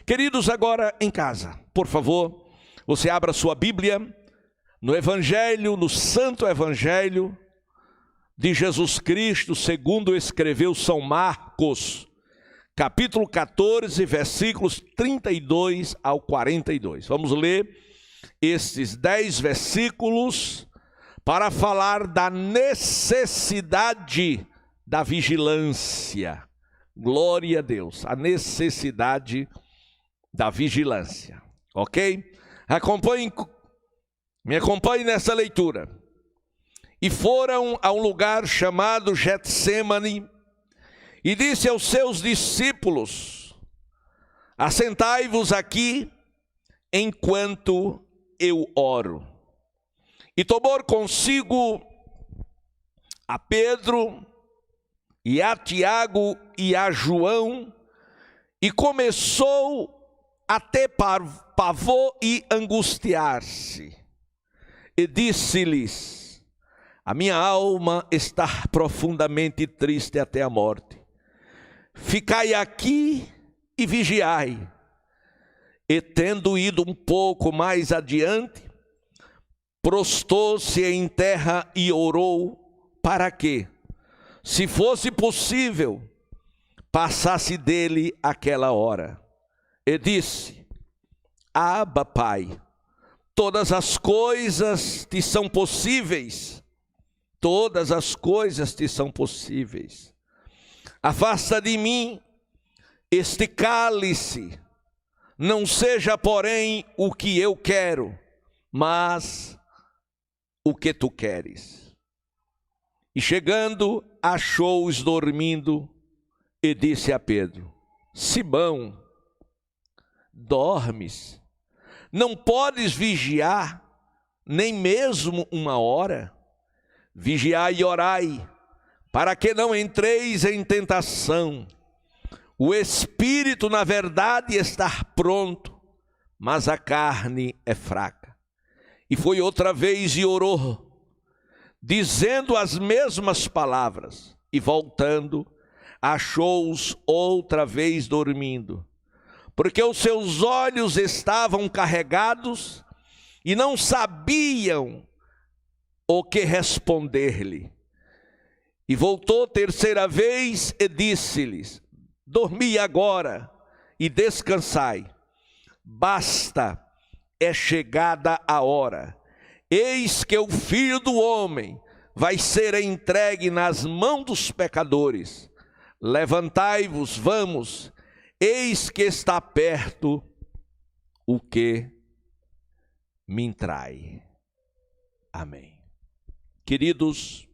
Queridos, agora em casa, por favor, você abra sua Bíblia no Evangelho, no Santo Evangelho de Jesus Cristo, segundo escreveu São Marcos, capítulo 14, versículos 32 ao 42. Vamos ler estes 10 versículos para falar da necessidade da vigilância. Glória a Deus, a necessidade da vigilância, ok? Me acompanhe nessa leitura. E foram a um lugar chamado Getsêmani, e disse aos seus discípulos: assentai-vos aqui, enquanto eu oro. E tomou consigo a Pedro, e a Tiago, e a João, e começou a ter pavor e angustiar-se. E disse-lhes: a minha alma está profundamente triste até a morte. Ficai aqui e vigiai. E tendo ido um pouco mais adiante, prostou-se em terra e orou para que, se fosse possível, passasse dele aquela hora. E disse: Abba, Pai, todas as coisas te são possíveis. Todas as coisas te são possíveis. Afasta de mim este cálice. Não seja, porém, o que eu quero, mas o que tu queres. E chegando, achou-os dormindo e disse a Pedro: Simão, dormes? Não podes vigiar nem mesmo uma hora? Vigiai e orai, para que não entreis em tentação. O espírito, na verdade, está pronto, mas a carne é fraca. E foi outra vez e orou, dizendo as mesmas palavras, e voltando, achou-os outra vez dormindo, porque os seus olhos estavam carregados e não sabiam o que responder-lhe. E voltou terceira vez e disse-lhes: dormi agora e descansai. Basta, é chegada a hora. Eis que o Filho do Homem vai ser entregue nas mãos dos pecadores. Levantai-vos, vamos, eis que está perto o que me trai. Amém. Queridos,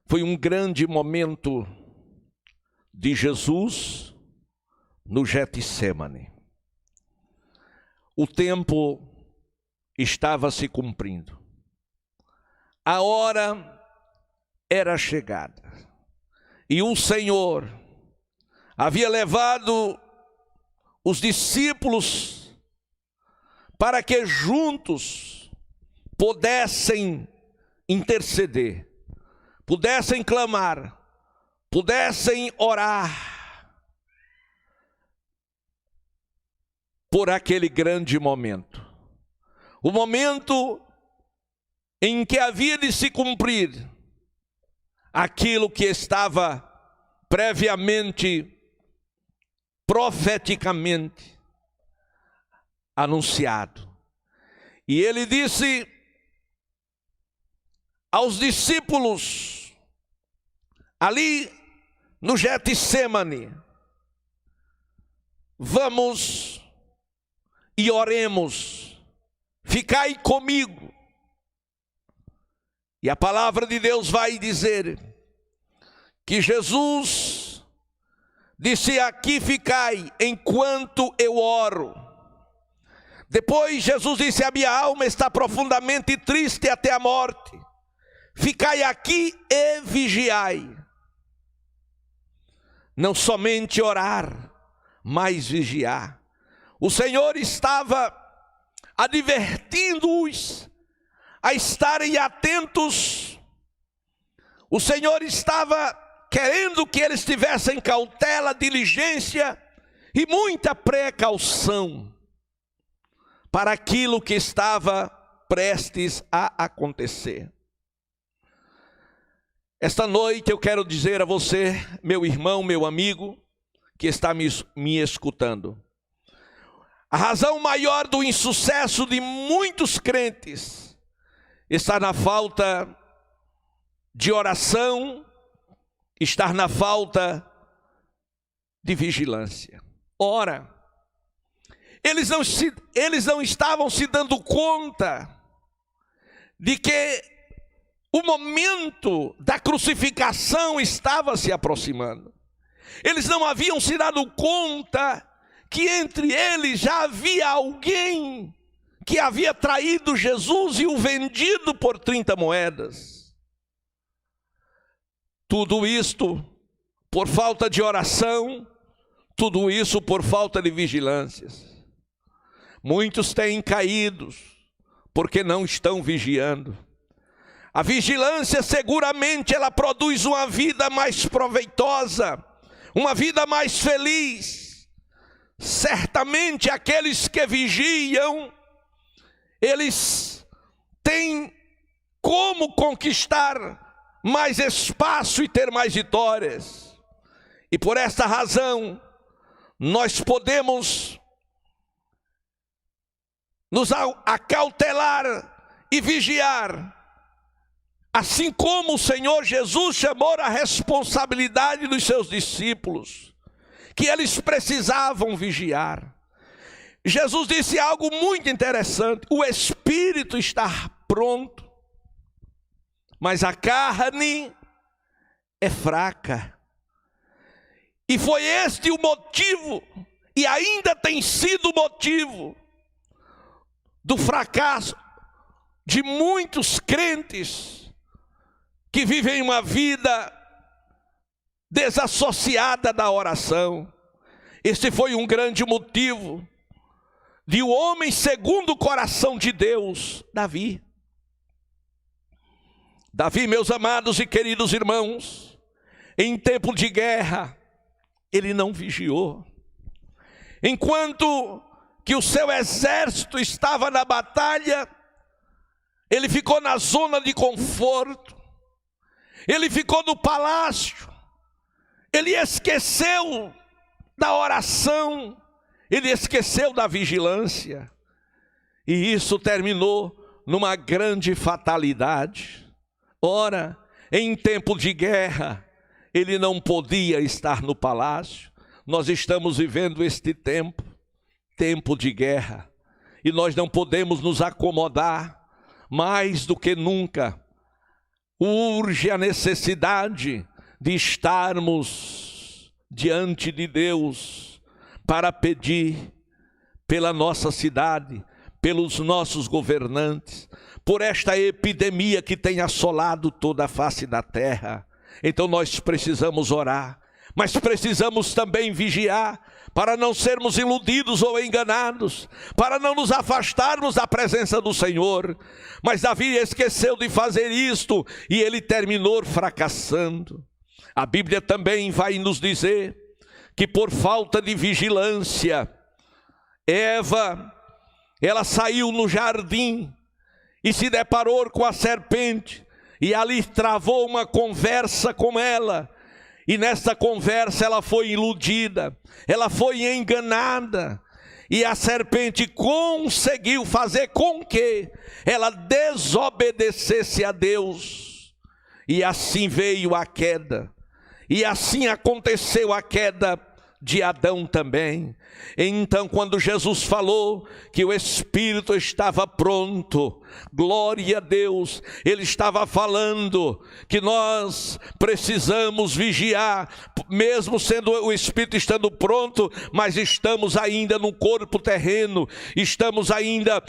foi um grande momento de Jesus no Getsêmani. O tempo estava se cumprindo. A hora era chegada. E o Senhor havia levado os discípulos para que juntos pudessem interceder, pudessem clamar, pudessem orar por aquele grande momento. O momento em que havia de se cumprir aquilo que estava previamente, profeticamente anunciado. E ele disse aos discípulos, ali no Getsêmani: vamos e oremos, ficai comigo. E a palavra de Deus vai dizer que Jesus disse: aqui ficai enquanto eu oro. Depois Jesus disse: a minha alma está profundamente triste até a morte. Ficai aqui e vigiai. Não somente orar, mas vigiar. O Senhor estava advertindo-os a estarem atentos. O Senhor estava querendo que eles tivessem cautela, diligência e muita precaução para aquilo que estava prestes a acontecer. Esta noite eu quero dizer a você, meu irmão, meu amigo, que está me escutando, a razão maior do insucesso de muitos crentes está na falta de oração, está na falta de vigilância. Ora, eles não estavam se dando conta de que o momento da crucificação estava se aproximando. Eles não haviam se dado conta que entre eles já havia alguém que havia traído Jesus e o vendido por 30 moedas. Tudo isto por falta de oração, tudo isso por falta de vigilâncias. Muitos têm caído porque não estão vigiando. A vigilância seguramente ela produz uma vida mais proveitosa, uma vida mais feliz. Certamente aqueles que vigiam, eles têm como conquistar mais espaço e ter mais vitórias. E por esta razão, nós podemos nos acautelar e vigiar, assim como o Senhor Jesus chamou a responsabilidade dos seus discípulos, que eles precisavam vigiar. Jesus disse algo muito interessante: o espírito está pronto, mas a carne é fraca. E foi este o motivo, e ainda tem sido o motivo, do fracasso de muitos crentes que vivem uma vida desassociada da oração. Este foi um grande motivo de um homem segundo o coração de Deus, Davi. Davi, meus amados e queridos irmãos, em tempo de guerra, ele não vigiou. Enquanto que o seu exército estava na batalha, ele ficou na zona de conforto, ele ficou no palácio, ele esqueceu da oração, ele esqueceu da vigilância, e isso terminou numa grande fatalidade. Ora, em tempo de guerra, ele não podia estar no palácio. Nós estamos vivendo este tempo de guerra, e nós não podemos nos acomodar. Mais do que nunca, urge a necessidade de estarmos diante de Deus para pedir pela nossa cidade, pelos nossos governantes, por esta epidemia que tem assolado toda a face da terra. Então nós precisamos orar, mas precisamos também vigiar, para não sermos iludidos ou enganados, para não nos afastarmos da presença do Senhor. Mas Davi esqueceu de fazer isto, e ele terminou fracassando. A Bíblia também vai nos dizer que por falta de vigilância, Eva, ela saiu no jardim e se deparou com a serpente, e ali travou uma conversa com ela. E nessa conversa ela foi iludida, ela foi enganada, e a serpente conseguiu fazer com que ela desobedecesse a Deus, e assim veio a queda, e assim aconteceu a queda de Adão também. Então, quando Jesus falou que o Espírito estava pronto, glória a Deus, Ele estava falando que nós precisamos vigiar, mesmo sendo o Espírito estando pronto, mas estamos ainda no corpo terreno, estamos ainda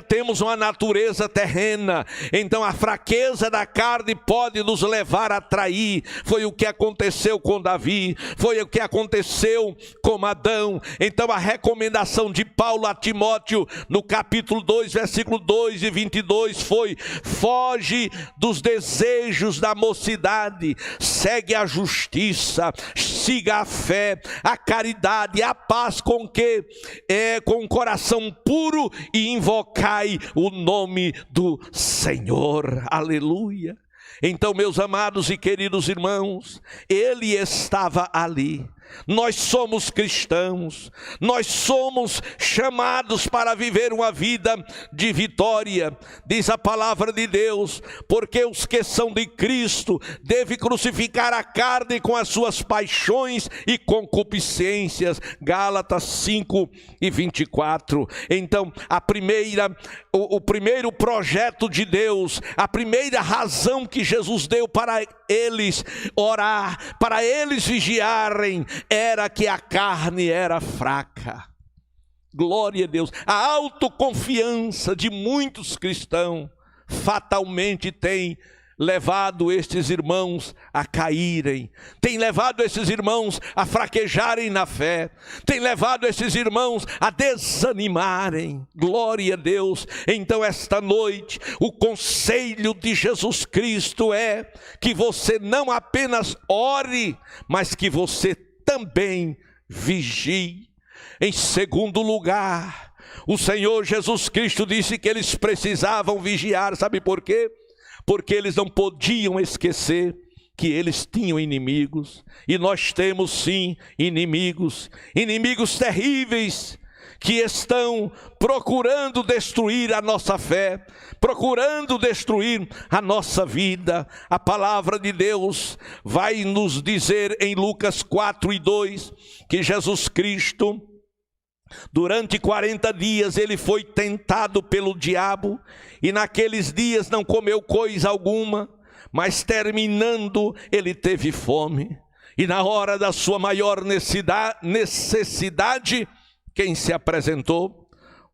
temos uma natureza terrena. Então a fraqueza da carne pode nos levar a trair. Foi o que aconteceu com Davi, foi o que aconteceu com Adão. Então a recomendação de Paulo a Timóteo, no capítulo 2, versículo 2 e 22 foi: foge dos desejos da mocidade, segue a justiça, siga a fé, a caridade, a paz, com que com o coração puro, e invocai o nome do Senhor. Aleluia. Então, meus amados e queridos irmãos, ele estava ali. Nós somos cristãos, nós somos chamados para viver uma vida de vitória. Diz a palavra de Deus: porque os que são de Cristo devem crucificar a carne com as suas paixões e concupiscências. Gálatas 5:24. Então, o primeiro projeto de Deus, a primeira razão que Jesus deu para eles orar, para eles vigiarem, era que a carne era fraca. Glória a Deus. A autoconfiança de muitos cristãos fatalmente tem levado estes irmãos a caírem, tem levado esses irmãos a fraquejarem na fé, tem levado esses irmãos a desanimarem. Glória a Deus. Então, esta noite, o conselho de Jesus Cristo é que você não apenas ore, mas que você também vigie. Em segundo lugar, o Senhor Jesus Cristo disse que eles precisavam vigiar. Sabe por quê? Porque eles não podiam esquecer que eles tinham inimigos. E nós temos sim inimigos terríveis, que estão procurando destruir a nossa fé, procurando destruir a nossa vida. A palavra de Deus vai nos dizer em Lucas 4:2, que Jesus Cristo, durante 40 dias, ele foi tentado pelo diabo, e naqueles dias não comeu coisa alguma, mas terminando, ele teve fome. E na hora da sua maior necessidade, quem se apresentou?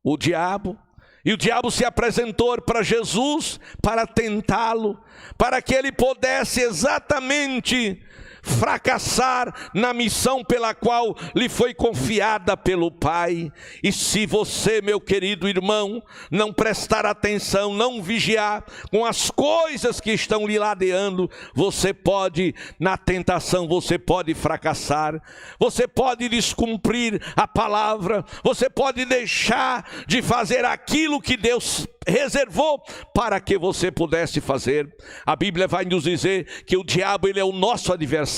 O diabo. E o diabo se apresentou para Jesus para tentá-lo, para que ele pudesse exatamente fracassar na missão pela qual lhe foi confiada pelo Pai. E se você, meu querido irmão, não prestar atenção, não vigiar com as coisas que estão lhe ladeando, você pode, na tentação, você pode fracassar, você pode descumprir a palavra, você pode deixar de fazer aquilo que Deus reservou para que você pudesse fazer. A Bíblia vai nos dizer que o diabo, ele é o nosso adversário,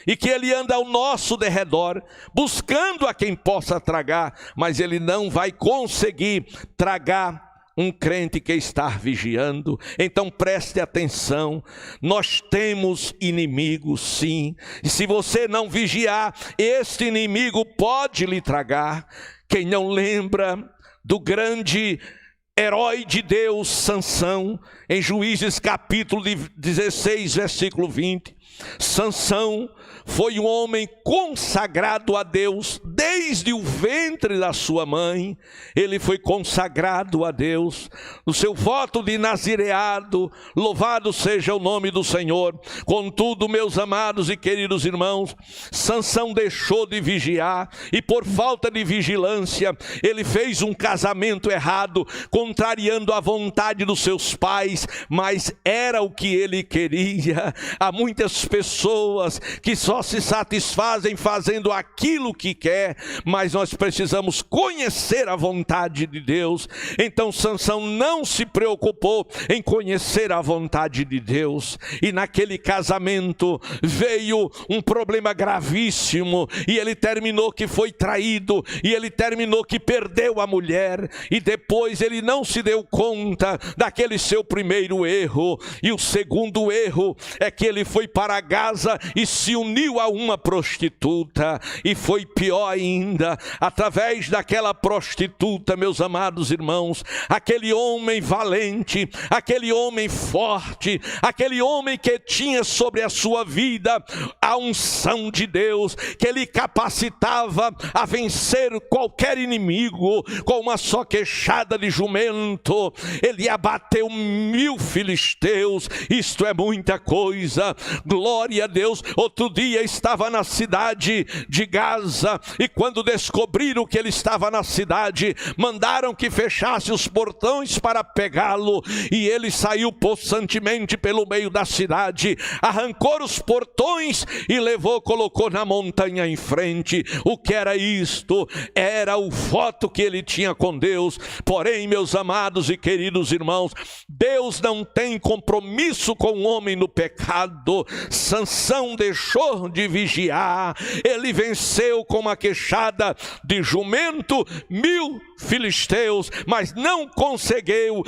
e que ele anda ao nosso derredor, buscando a quem possa tragar, mas ele não vai conseguir tragar um crente que está vigiando. Então preste atenção, nós temos inimigos sim, e se você não vigiar, este inimigo pode lhe tragar. Quem não lembra do grande herói de Deus, Sansão, em Juízes capítulo 16, versículo 20, Sansão foi um homem consagrado a Deus desde o ventre da sua mãe. Ele foi consagrado a Deus no seu voto de nazireado. Louvado seja o nome do Senhor. Contudo, meus amados e queridos irmãos, Sansão deixou de vigiar, e por falta de vigilância ele fez um casamento errado, contrariando a vontade dos seus pais, mas era o que ele queria. Há muitas pessoas que só se satisfazem fazendo aquilo que quer, mas nós precisamos conhecer a vontade de Deus. Então Sansão não se preocupou em conhecer a vontade de Deus, e naquele casamento veio um problema gravíssimo, e ele terminou que foi traído, e ele terminou que perdeu a mulher, e depois ele não se deu conta daquele seu primeiro erro. E o segundo erro é que ele foi para Gaza e se uniu a uma prostituta, e foi pior ainda. Através daquela prostituta, meus amados irmãos, aquele homem valente, aquele homem forte, aquele homem que tinha sobre a sua vida a unção de Deus, que lhe capacitava a vencer qualquer inimigo com uma só queixada de jumento, ele abateu 1000 filisteus. Isto é muita coisa. glória a Deus. Outro dia estava na cidade de Gaza, e quando descobriram que ele estava na cidade, mandaram que fechasse os portões para pegá-lo, e ele saiu possantemente pelo meio da cidade, arrancou os portões e levou, colocou na montanha em frente. O que era isto? Era o voto que ele tinha com Deus. Porém, meus amados e queridos irmãos, Deus não tem compromisso com o homem no pecado. Sansão deixou de vigiar, ele venceu com uma queixada de jumento 1000 filisteus, mas não conseguiu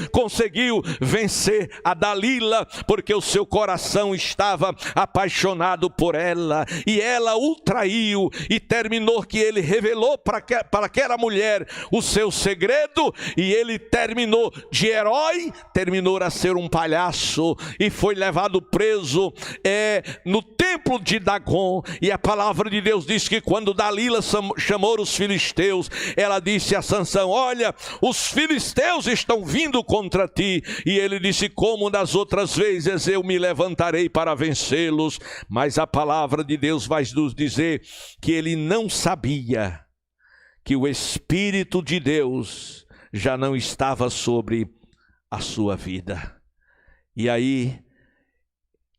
vencer a Dalila, porque o seu coração estava apaixonado por ela, e ela o traiu, e terminou que ele revelou para aquela mulher o seu segredo, e ele terminou de herói, terminou a ser um palhaço, e foi levado preso no templo de Dagon. E a palavra de Deus diz que quando Dalila chamou os filisteus, ela disse a Sansão: olha, os filisteus estão vindo contra ti. E ele disse: como das outras vezes eu me levantarei para vencê-los. Mas a palavra de Deus vai nos dizer que ele não sabia que o Espírito de Deus já não estava sobre a sua vida. E aí,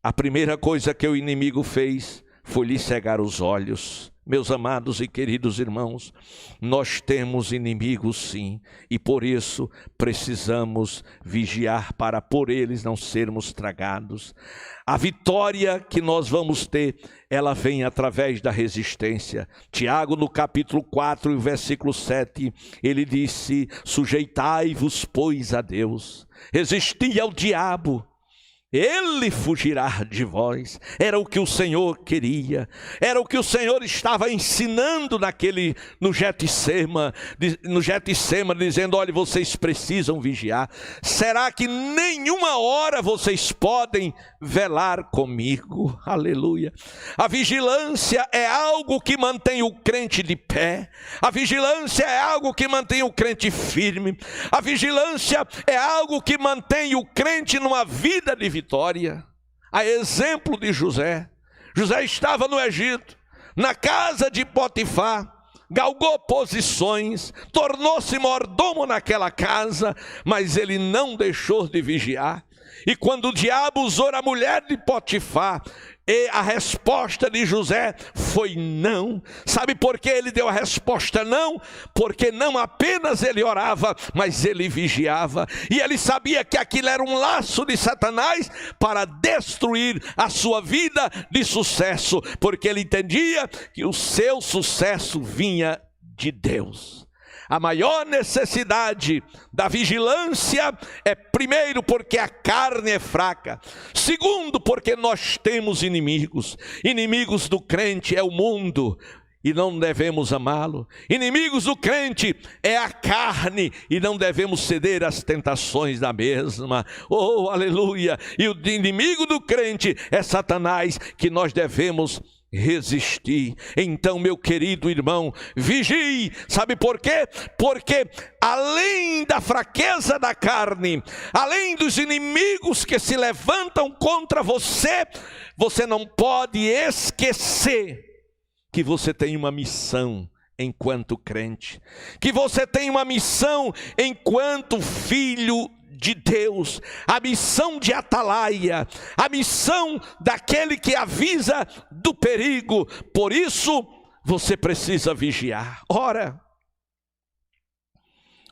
a primeira coisa que o inimigo fez foi lhe cegar os olhos. Meus amados e queridos irmãos, nós temos inimigos sim, e por isso precisamos vigiar para por eles não sermos tragados. A vitória que nós vamos ter, ela vem através da resistência. Tiago, no capítulo 4, versículo 7, ele disse: sujeitai-vos, pois, a Deus, resisti ao diabo, ele fugirá de vós. Era o que o Senhor queria, era o que o Senhor estava ensinando no Getsema, dizendo: olha, vocês precisam vigiar. Será que nenhuma hora vocês podem velar comigo? Aleluia. A vigilância é algo que mantém o crente de pé, a vigilância é algo que mantém o crente firme, a vigilância é algo que mantém o crente numa vida de vitória. A exemplo de José. José estava no Egito, na casa de Potifar, galgou posições, tornou-se mordomo naquela casa, mas ele não deixou de vigiar. E quando o diabo usou a mulher de Potifar, e a resposta de José foi não. Sabe por que ele deu a resposta não? Porque não apenas ele orava, mas ele vigiava. E ele sabia que aquilo era um laço de Satanás para destruir a sua vida de sucesso, porque ele entendia que o seu sucesso vinha de Deus. A maior necessidade da vigilância é, primeiro, porque a carne é fraca. Segundo, porque nós temos inimigos. Inimigos do crente é o mundo, e não devemos amá-lo. Inimigos do crente é a carne, e não devemos ceder às tentações da mesma. Oh, aleluia! E o inimigo do crente é Satanás, que nós devemos resistir. Então, meu querido irmão, vigie. Sabe por quê? Porque além da fraqueza da carne, além dos inimigos que se levantam contra você, você não pode esquecer que você tem uma missão enquanto crente, que você tem uma missão enquanto filho de Deus, a missão de atalaia, a missão daquele que avisa do perigo. Por isso, você precisa vigiar. Ora,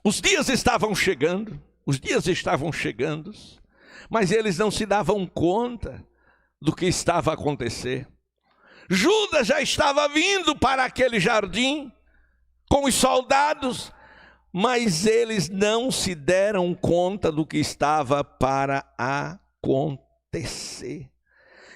os dias estavam chegando, mas eles não se davam conta do que estava a acontecer. Judas já estava vindo para aquele jardim com os soldados, mas eles não se deram conta do que estava para acontecer.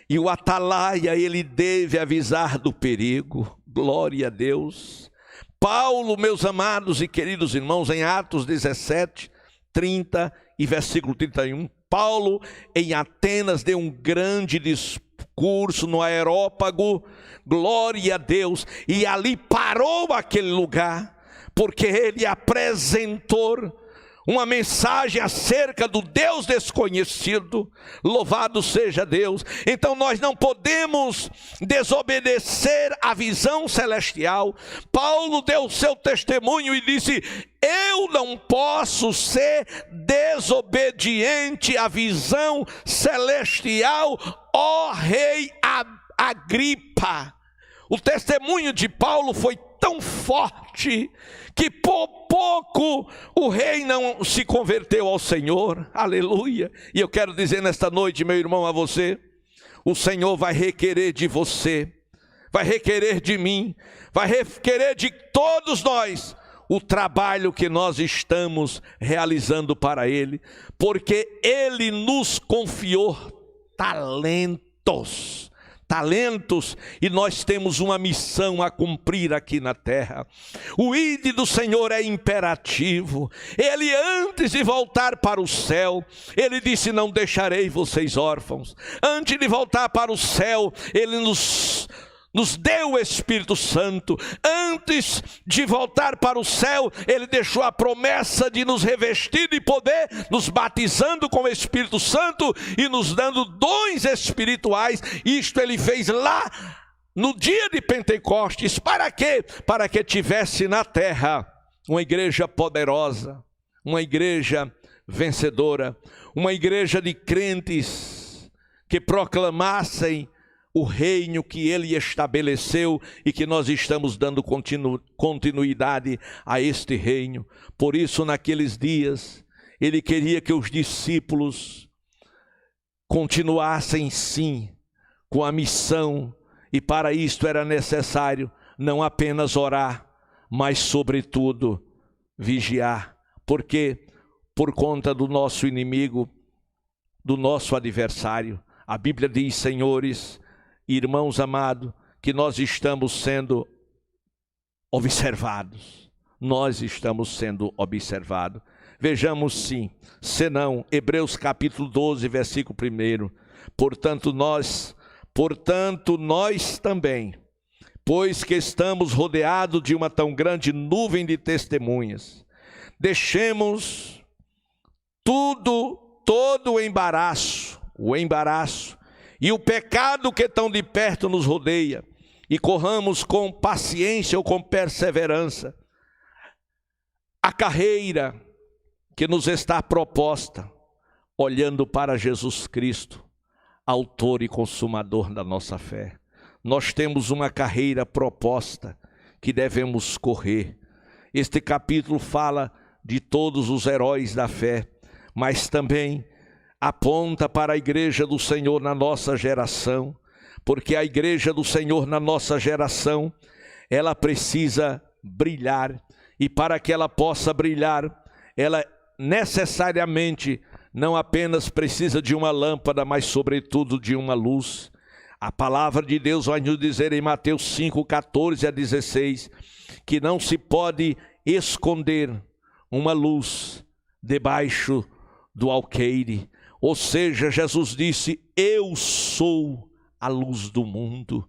E o atalaia, ele deve avisar do perigo. Glória a Deus. Paulo, meus amados e queridos irmãos, em Atos 17, 30 e versículo 31, Paulo em Atenas deu um grande discurso no Areópago, glória a Deus, e ali parou aquele lugar, porque ele apresentou uma mensagem acerca do Deus desconhecido. Louvado seja Deus. Então nós não podemos desobedecer à visão celestial. Paulo deu o seu testemunho e disse: eu não posso ser desobediente à visão celestial, ó rei Agripa. O testemunho de Paulo foi tão forte que por pouco o rei não se converteu ao Senhor. Aleluia. E eu quero dizer nesta noite, meu irmão, a você: o Senhor vai requerer de você, vai requerer de mim, vai requerer de todos nós o trabalho que nós estamos realizando para Ele, porque Ele nos confiou talentos, e nós temos uma missão a cumprir aqui na terra. O ide do Senhor é imperativo. Ele, antes de voltar para o céu, Ele disse: não deixarei vocês órfãos. Antes de voltar para o céu, Ele nos deu o Espírito Santo. Antes de voltar para o céu, Ele deixou a promessa de nos revestir de poder, nos batizando com o Espírito Santo e nos dando dons espirituais. Isto Ele fez lá no dia de Pentecostes. Para quê? Para que tivesse na terra uma igreja poderosa, uma igreja vencedora, uma igreja de crentes que proclamassem o reino que Ele estabeleceu e que nós estamos dando continuidade a este reino. Por isso, naqueles dias, Ele queria que os discípulos continuassem sim com a missão, e para isto era necessário não apenas orar, mas sobretudo vigiar. Porque por conta do nosso inimigo, do nosso adversário, a Bíblia diz, senhores, irmãos amados, que nós estamos sendo observados. Nós estamos sendo observados. Vejamos sim, senão, Hebreus capítulo 12, versículo 1. Portanto nós também, pois que estamos rodeados de uma tão grande nuvem de testemunhas, deixemos todo o embaraço e o pecado que tão de perto nos rodeia, e corramos com paciência ou com perseverança a carreira que nos está proposta, olhando para Jesus Cristo, autor e consumador da nossa fé. Nós temos uma carreira proposta que devemos correr. Este capítulo fala de todos os heróis da fé, mas também aponta para a igreja do Senhor na nossa geração, porque a igreja do Senhor na nossa geração, ela precisa brilhar, e para que ela possa brilhar, ela necessariamente não apenas precisa de uma lâmpada, mas sobretudo de uma luz. A palavra de Deus vai nos dizer em Mateus 5, 14 a 16, que não se pode esconder uma luz debaixo do alqueire. Ou seja, Jesus disse: eu sou a luz do mundo,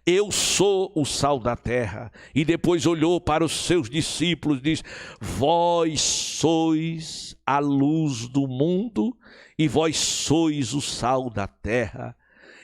eu sou o sal da terra. E depois olhou para os seus discípulos e disse: vós sois a luz do mundo e vós sois o sal da terra.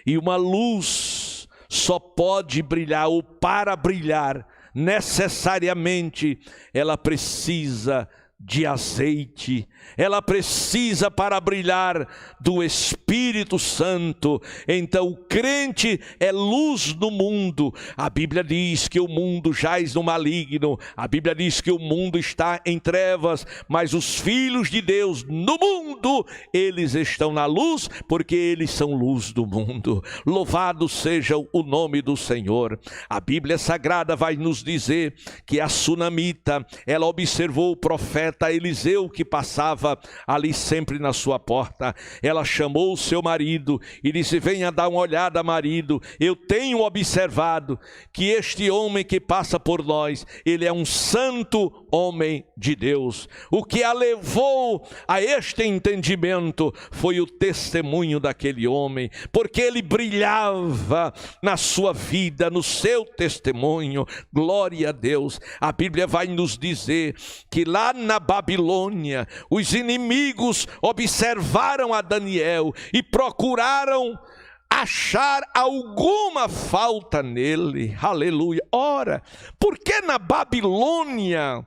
E uma luz só pode brilhar, ou para brilhar, necessariamente ela precisa de azeite, ela precisa para brilhar do Espírito Santo. Então o crente é luz do mundo. A Bíblia diz que o mundo jaz no maligno, a Bíblia diz que o mundo está em trevas, mas os filhos de Deus no mundo, eles estão na luz, porque eles são luz do mundo. Louvado seja o nome do Senhor. A Bíblia Sagrada vai nos dizer que a sunamita, ela observou o profeta Eliseu que passava ali sempre na sua porta. Ela chamou o seu marido e disse: venha dar uma olhada, marido, eu tenho observado que este homem que passa por nós, ele é um santo homem de Deus. O que a levou a este entendimento foi o testemunho daquele homem, porque ele brilhava na sua vida, no seu testemunho. Glória a Deus. A Bíblia vai nos dizer que lá na Babilônia, os inimigos observaram a Daniel e procuraram achar alguma falta nele. Aleluia. Ora, por que na Babilônia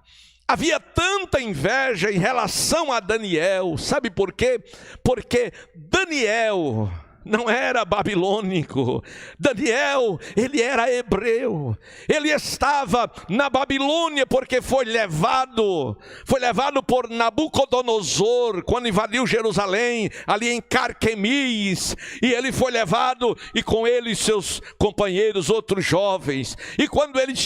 havia tanta inveja em relação a Daniel? Sabe por quê? Porque Daniel não era babilônico. Daniel, ele era hebreu. Ele estava na Babilônia porque foi levado por Nabucodonosor, quando invadiu Jerusalém, ali em Carquemis. E ele foi levado, e com ele seus companheiros, outros jovens. E quando eles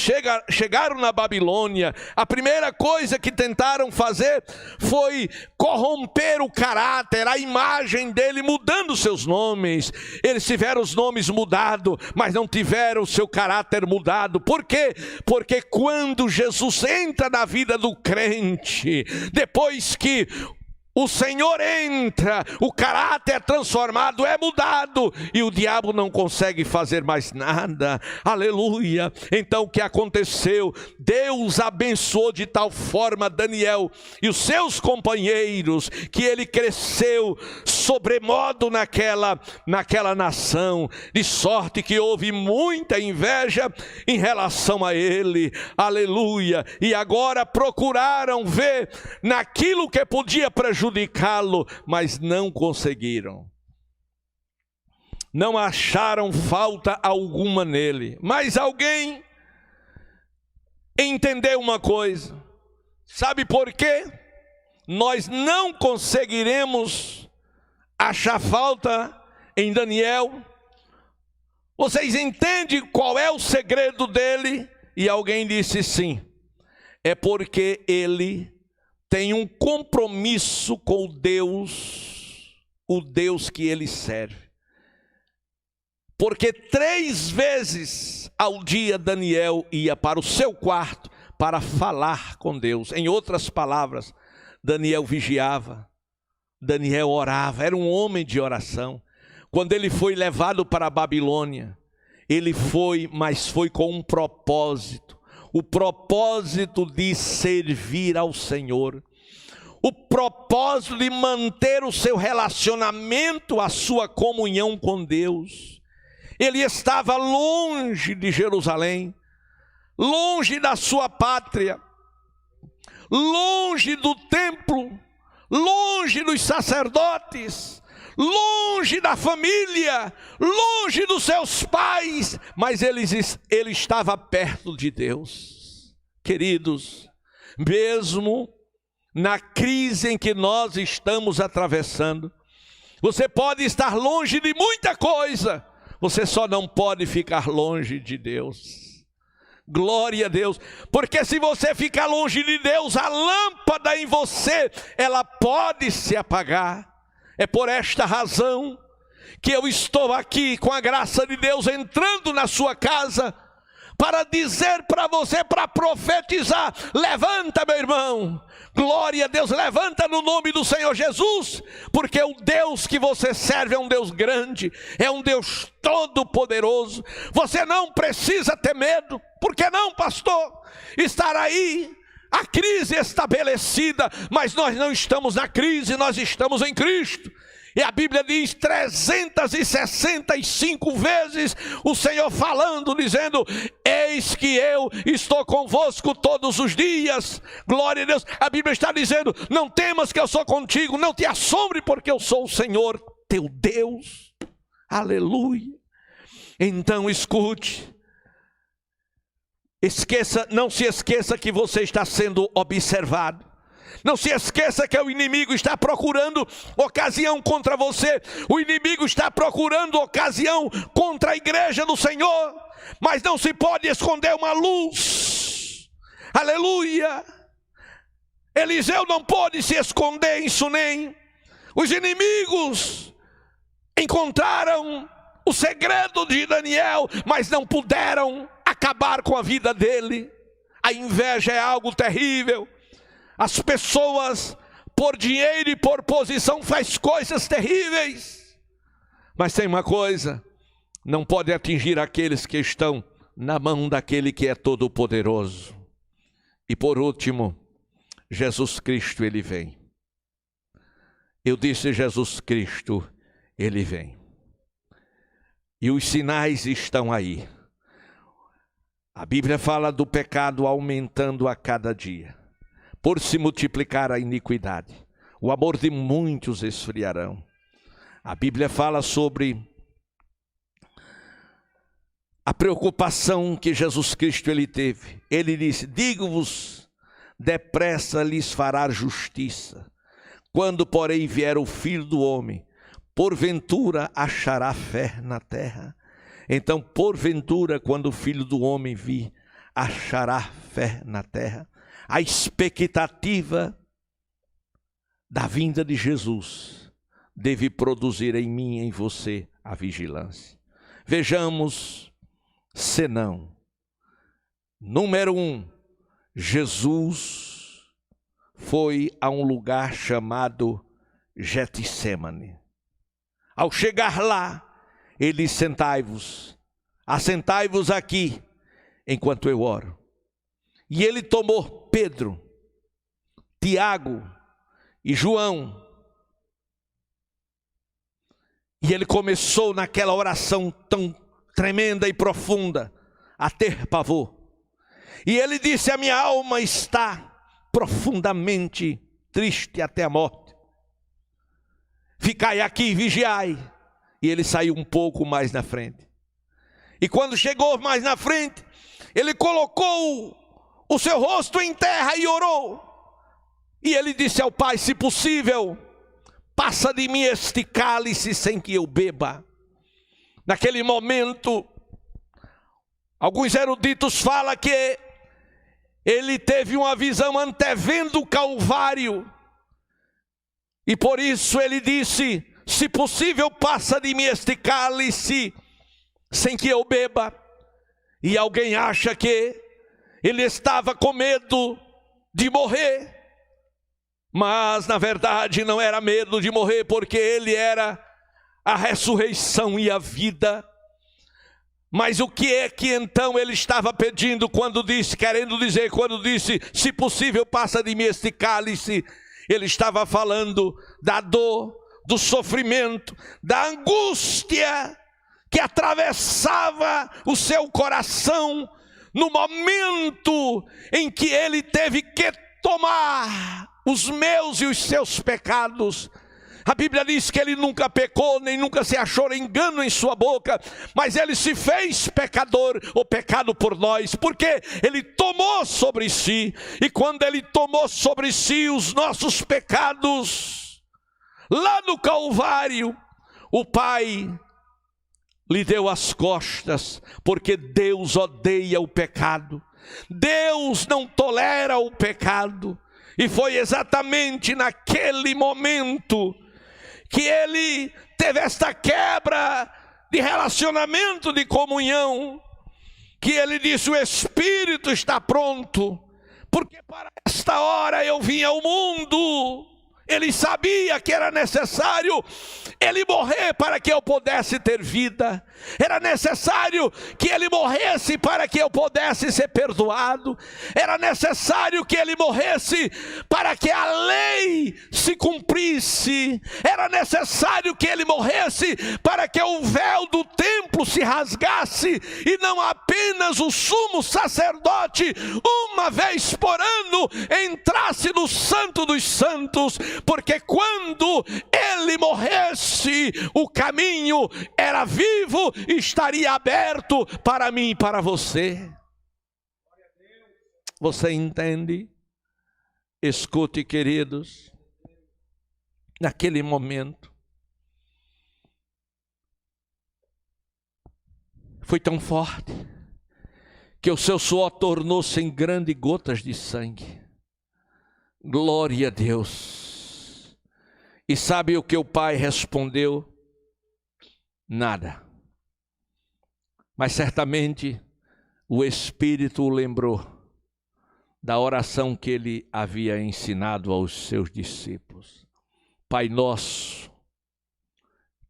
chegaram na Babilônia, a primeira coisa que tentaram fazer foi corromper o caráter, a imagem dele, mudando seus nomes. Eles tiveram os nomes mudados, mas não tiveram o seu caráter mudado. Por quê? Porque quando Jesus entra na vida do crente, depois que o Senhor entra, o caráter é transformado, é mudado, e o diabo não consegue fazer mais nada. Aleluia. Então o que aconteceu? Deus abençoou de tal forma Daniel e os seus companheiros, que ele cresceu sobremodo naquela nação, de sorte que houve muita inveja em relação a ele. Aleluia. E agora procuraram ver naquilo que podia prejudicá-lo, mas não conseguiram. Não acharam falta alguma nele. Mas alguém entendeu uma coisa. Sabe por quê? Nós não conseguiremos achar falta em Daniel. Vocês entendem qual é o segredo dele? E alguém disse sim. É porque ele tem um compromisso com o Deus que ele serve. Porque 3 vezes ao dia Daniel ia para o seu quarto para falar com Deus. Em outras palavras, Daniel vigiava, Daniel orava, era um homem de oração. Quando ele foi levado para a Babilônia, ele foi, mas foi com um propósito. O propósito de servir ao Senhor. O propósito de manter o seu relacionamento, a sua comunhão com Deus. Ele estava longe de Jerusalém, longe da sua pátria, longe do templo, longe dos sacerdotes, longe da família, longe dos seus pais, mas ele estava perto de Deus. Queridos, mesmo na crise em que nós estamos atravessando, você pode estar longe de muita coisa, você só não pode ficar longe de Deus. Glória a Deus, porque se você ficar longe de Deus, a lâmpada em você, ela pode se apagar. É por esta razão que eu estou aqui com a graça de Deus entrando na sua casa para dizer para você, para profetizar: levanta, meu irmão, glória a Deus, levanta no nome do Senhor Jesus, porque o Deus que você serve é um Deus grande, é um Deus todo-poderoso. Você não precisa ter medo. Por que não, pastor? Estar aí, a crise estabelecida, mas nós não estamos na crise, nós estamos em Cristo. E a Bíblia diz 365 vezes o Senhor falando, dizendo: eis que eu estou convosco todos os dias. Glória a Deus. A Bíblia está dizendo: não temas que eu sou contigo, não te assombre, porque eu sou o Senhor teu Deus. Aleluia. Então escute, não se esqueça que você está sendo observado. Não se esqueça que o inimigo está procurando ocasião contra você. O inimigo está procurando ocasião contra a igreja do Senhor. Mas não se pode esconder uma luz. Aleluia. Eliseu não pôde se esconder em Sunem. Os inimigos encontraram o segredo de Daniel, mas não puderam acabar com a vida dele. A inveja é algo terrível. As pessoas, por dinheiro e por posição, fazem coisas terríveis. Mas tem uma coisa: não pode atingir aqueles que estão na mão daquele que é todo-poderoso. E por último, Jesus Cristo, Ele vem. Eu disse Jesus Cristo, Ele vem. E os sinais estão aí. A Bíblia fala do pecado aumentando a cada dia. Por se multiplicar a iniquidade, o amor de muitos esfriarão. A Bíblia fala sobre a preocupação que Jesus Cristo ele teve. Ele disse: digo-vos, depressa lhes fará justiça. Quando, porém, vier o Filho do Homem, porventura achará fé na terra? Então, porventura, quando o Filho do Homem vir, achará fé na terra? A expectativa da vinda de Jesus deve produzir em mim e em você a vigilância. Vejamos, senão, número 1, Jesus foi a um lugar chamado Getsêmani. Ao chegar lá, ele disse: sentai-vos, assentai-vos aqui, enquanto eu oro. E ele tomou Pedro, Tiago e João, e ele começou naquela oração tão tremenda e profunda a ter pavor. E ele disse: a minha alma está profundamente triste até a morte. Ficai aqui e vigiai. E ele saiu um pouco mais na frente. E quando chegou mais na frente, ele colocou o seu rosto em terra e orou. E ele disse ao Pai: se possível, passa de mim este cálice sem que eu beba. Naquele momento, alguns eruditos falam que ele teve uma visão antevendo o Calvário. E por isso ele disse: se possível, passa de mim este cálice sem que eu beba. E alguém acha que ele estava com medo de morrer. Mas na verdade não era medo de morrer, porque ele era a ressurreição e a vida. Mas o que é que então ele estava pedindo quando disse, querendo dizer, quando disse: se possível, passa de mim este cálice? Ele estava falando da dor, do sofrimento, da angústia que atravessava o seu coração no momento em que ele teve que tomar os meus e os seus pecados. A Bíblia diz que ele nunca pecou, nem nunca se achou engano em sua boca, mas ele se fez pecador, ou pecado por nós, porque ele tomou sobre si. E quando ele tomou sobre si os nossos pecados, lá no Calvário, o Pai lhe deu as costas, porque Deus odeia o pecado. Deus não tolera o pecado. E foi exatamente naquele momento que ele teve esta quebra de relacionamento, de comunhão, que ele disse: o Espírito está pronto, porque para esta hora eu vim ao mundo. Ele sabia que era necessário ele morrer para que eu pudesse ter vida. Era necessário que ele morresse para que eu pudesse ser perdoado. Era necessário que ele morresse para que a lei se cumprisse. Era necessário que ele morresse para que o véu do templo se rasgasse, e não apenas o sumo sacerdote, uma vez por ano, entrasse no Santo dos Santos, porque quando ele morresse, o caminho era vivo e estaria aberto para mim e para você. Você entende? Escute, queridos, naquele momento foi tão forte que o seu suor tornou-se em grandes gotas de sangue. Glória a Deus. E sabe o que o Pai respondeu? Nada. Mas certamente o Espírito o lembrou da oração que ele havia ensinado aos seus discípulos. Pai nosso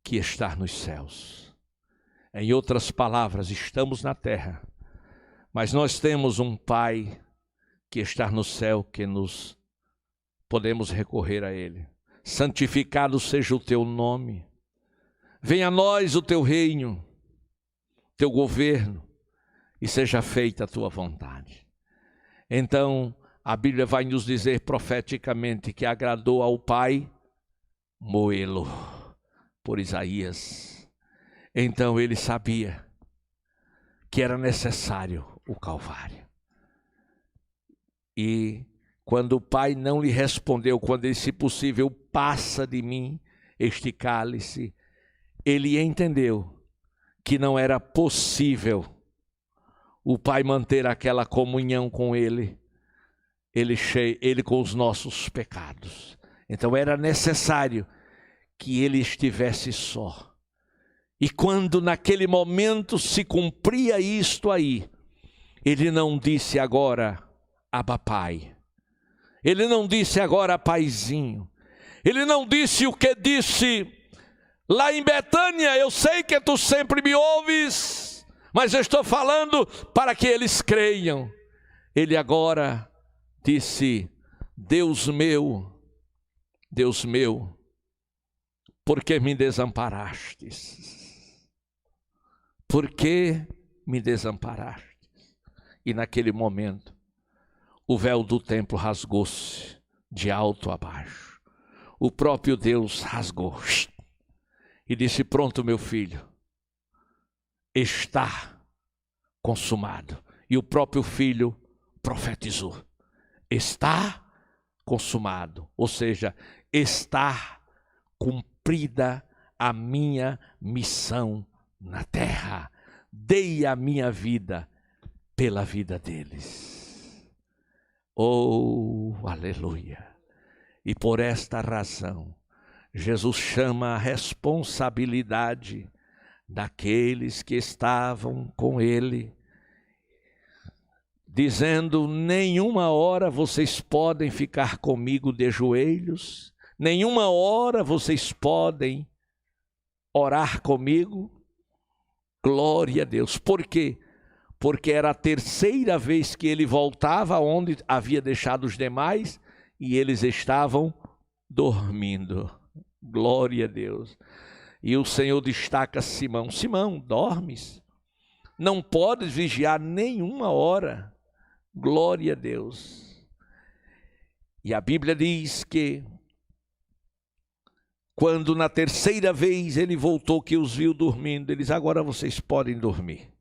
que está nos céus. Em outras palavras, estamos na terra, mas nós temos um Pai que está no céu, que nos podemos recorrer a Ele. Santificado seja o teu nome. Venha a nós o teu reino, teu governo, e seja feita a tua vontade. Então, a Bíblia vai nos dizer profeticamente que agradou ao Pai moê-lo, por Isaías. Então ele sabia que era necessário o Calvário. E quando o Pai não lhe respondeu, quando ele, se possível, passa de mim este cálice, ele entendeu que não era possível o Pai manter aquela comunhão com ele com os nossos pecados. Então era necessário que ele estivesse só. E quando naquele momento se cumpria isto aí, ele não disse agora, Abba Pai. Ele não disse agora, Paizinho. Ele não disse o que disse lá em Betânia, eu sei que tu sempre me ouves, mas eu estou falando para que eles creiam. Ele agora disse, Deus meu, por que me desamparastes? Por que me desamparastes? E naquele momento, o véu do templo rasgou-se de alto a baixo. O próprio Deus rasgou e disse, pronto, meu filho, está consumado. E o próprio filho profetizou, está consumado, ou seja, está cumprida a minha missão na terra. Dei a minha vida pela vida deles. Oh, aleluia! E por esta razão, Jesus chama a responsabilidade daqueles que estavam com ele, dizendo, nenhuma hora vocês podem ficar comigo de joelhos, nenhuma hora vocês podem orar comigo. Glória a Deus. Por quê? Porque era a terceira vez que ele voltava onde havia deixado os demais e eles estavam dormindo. Glória a Deus. E o Senhor destaca Simão, Simão, dormes? Não podes vigiar nenhuma hora. Glória a Deus. E a Bíblia diz que quando na terceira vez ele voltou, que os viu dormindo, ele disse, agora vocês podem dormir.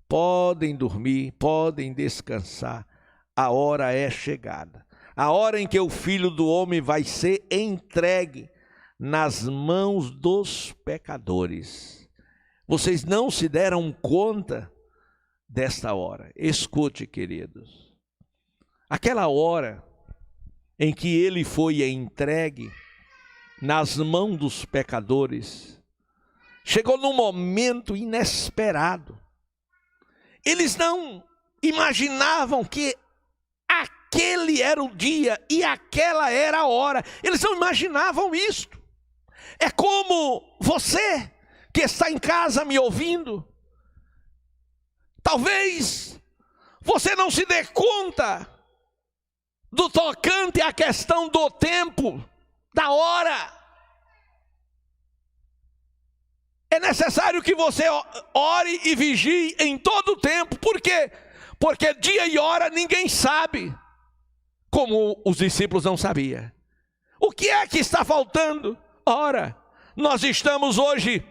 Podem dormir, podem descansar. A hora é chegada. A hora em que o Filho do Homem vai ser entregue nas mãos dos pecadores. Vocês não se deram conta desta hora. Escute, queridos. Aquela hora em que ele foi entregue nas mãos dos pecadores, chegou num momento inesperado. Eles não imaginavam que aquele era o dia e aquela era a hora. Eles não imaginavam isto. É como você que está em casa me ouvindo. Talvez você não se dê conta do tocante à questão do tempo, da hora. É necessário que você ore e vigie em todo o tempo. Por quê? Porque dia e hora ninguém sabe, como os discípulos não sabiam. O que é que está faltando? Ora, nós estamos hoje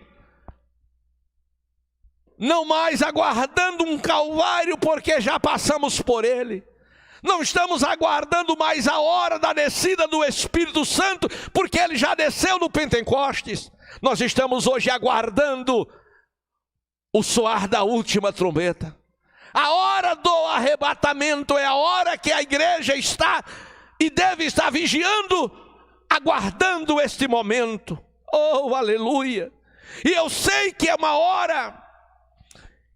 não mais aguardando um Calvário, porque já passamos por ele. Não estamos aguardando mais a hora da descida do Espírito Santo, porque ele já desceu no Pentecostes. Nós estamos hoje aguardando o soar da última trombeta. A hora do arrebatamento é a hora que a igreja está e deve estar vigiando, aguardando este momento. Oh, aleluia! E eu sei que é uma hora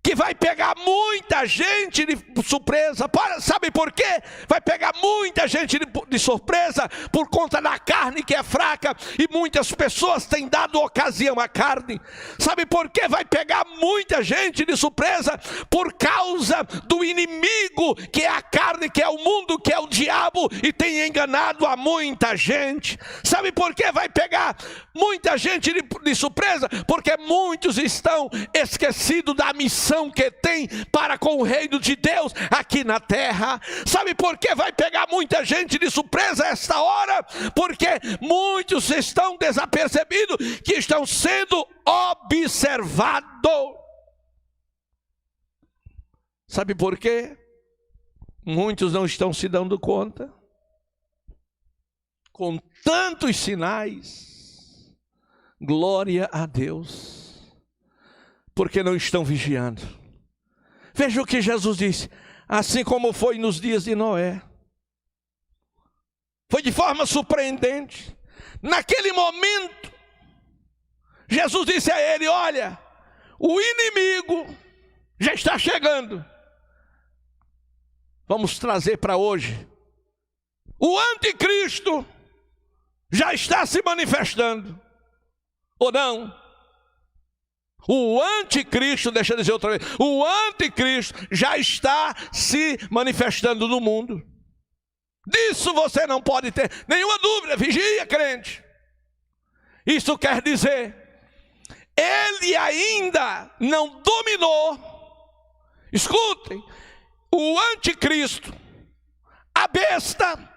que vai pegar muita gente de surpresa. Sabe por quê? Vai pegar muita gente de surpresa por conta da carne que é fraca, e muitas pessoas têm dado ocasião à carne. Sabe por quê? Vai pegar muita gente de surpresa por causa do inimigo, que é a carne, que é o mundo, que é o diabo, e tem enganado a muita gente. Sabe por quê? Vai pegar muita gente de surpresa porque muitos estão esquecidos da missão que tem para com o reino de Deus aqui na terra. Sabe por que vai pegar muita gente de surpresa esta hora? Porque muitos estão desapercebidos, que estão sendo observados. Sabe por quê? Muitos não estão se dando conta. Com tantos sinais, glória a Deus, porque não estão vigiando. Veja o que Jesus disse: assim como foi nos dias de Noé. Foi de forma surpreendente. Naquele momento, Jesus disse a ele: olha, o inimigo já está chegando. Vamos trazer para hoje. O anticristo já está se manifestando, ou não? O anticristo, deixa eu dizer outra vez, o anticristo já está se manifestando no mundo. Disso você não pode ter nenhuma dúvida. Vigia, crente. Isso quer dizer, ele ainda não dominou. Escutem, o anticristo, a besta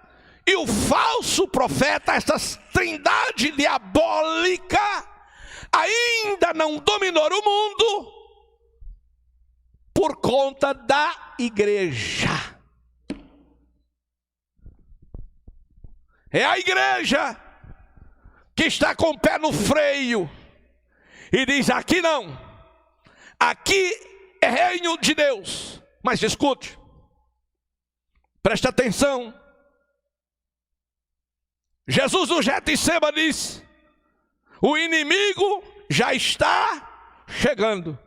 e o falso profeta, essa trindade diabólica, ainda não dominou o mundo por conta da igreja. É a igreja que está com o pé no freio e diz: aqui não, aqui é reino de Deus. Mas escute, preste atenção. Jesus no Getsêmani disse: o inimigo já está chegando.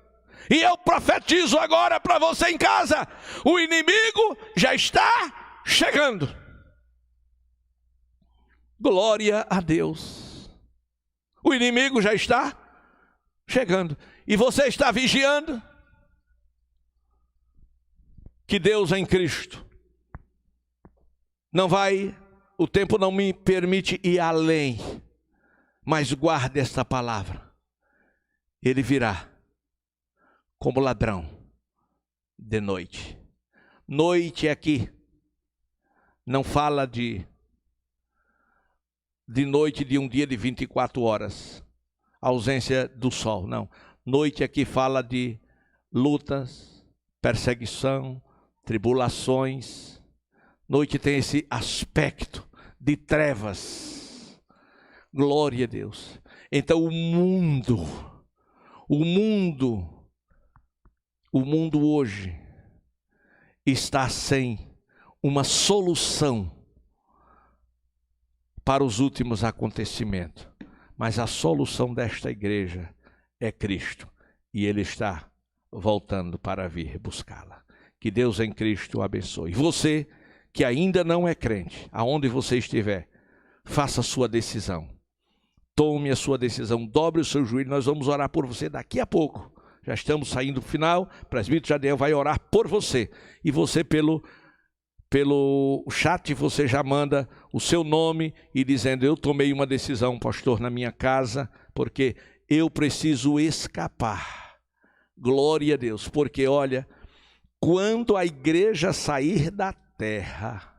E eu profetizo agora para você em casa: o inimigo já está chegando. Glória a Deus. O inimigo já está chegando. E você está vigiando? Que Deus em Cristo não vai, o tempo não me permite ir além, mas guarde esta palavra: ele virá como ladrão de noite. Noite aqui não fala de noite de um dia de 24 horas, ausência do sol, não. Noite aqui fala de lutas, perseguição, tribulações. Noite tem esse aspecto de trevas. Glória a Deus. Então o mundo hoje está sem uma solução para os últimos acontecimentos. Mas a solução desta igreja é Cristo. E Ele está voltando para vir buscá-la. Que Deus em Cristo o abençoe. Você que ainda não é crente, aonde você estiver, faça a sua decisão. Tome a sua decisão, dobre o seu joelho. Nós vamos orar por você daqui a pouco. Já estamos saindo do final. O presbítero Jadiel vai orar por você. E você pelo chat você já manda o seu nome e dizendo: eu tomei uma decisão, pastor, na minha casa, porque eu preciso escapar. Glória a Deus, porque olha, quando a igreja sair da terra,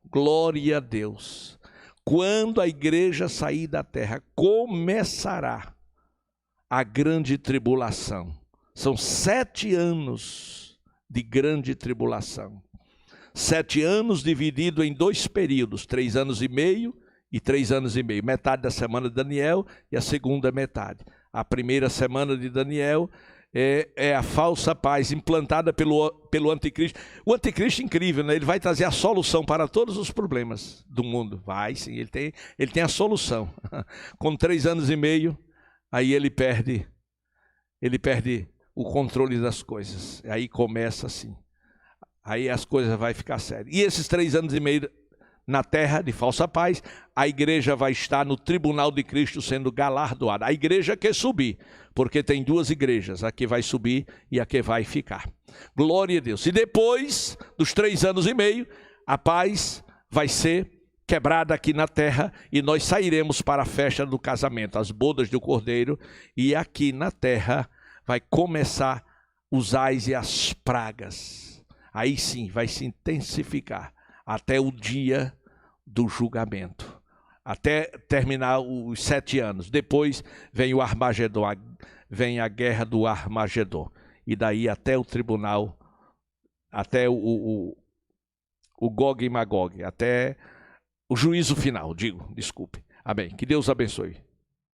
glória a Deus, quando a igreja sair da terra, começará a grande tribulação. São 7 anos de grande tribulação. 7 anos dividido em 2 períodos, 3 anos e meio e 3 anos e meio. Metade da semana de Daniel e a segunda metade. A primeira semana de Daniel é a falsa paz implantada pelo anticristo. O anticristo é incrível, né? Ele vai trazer a solução para todos os problemas do mundo. Vai sim, ele tem a solução. Com 3 anos e meio, aí ele perde ele perde o controle das coisas. Aí começa assim. Aí as coisas vão ficar sérias. E esses 3 anos e meio na terra de falsa paz, a igreja vai estar no tribunal de Cristo sendo galardoada. A igreja quer subir, porque tem 2 igrejas, a que vai subir e a que vai ficar. Glória a Deus. E depois dos 3 anos e meio, a paz vai ser quebrada aqui na terra e nós sairemos para a festa do casamento, as bodas do Cordeiro, e aqui na terra vai começar os ais e as pragas. Aí sim vai se intensificar até o dia do julgamento, até terminar os 7 anos. Depois vem o Armagedon, vem a guerra do Armagedon, e daí até o tribunal, até o Gog e Magog, até o juízo final, desculpe. Amém. Que Deus abençoe.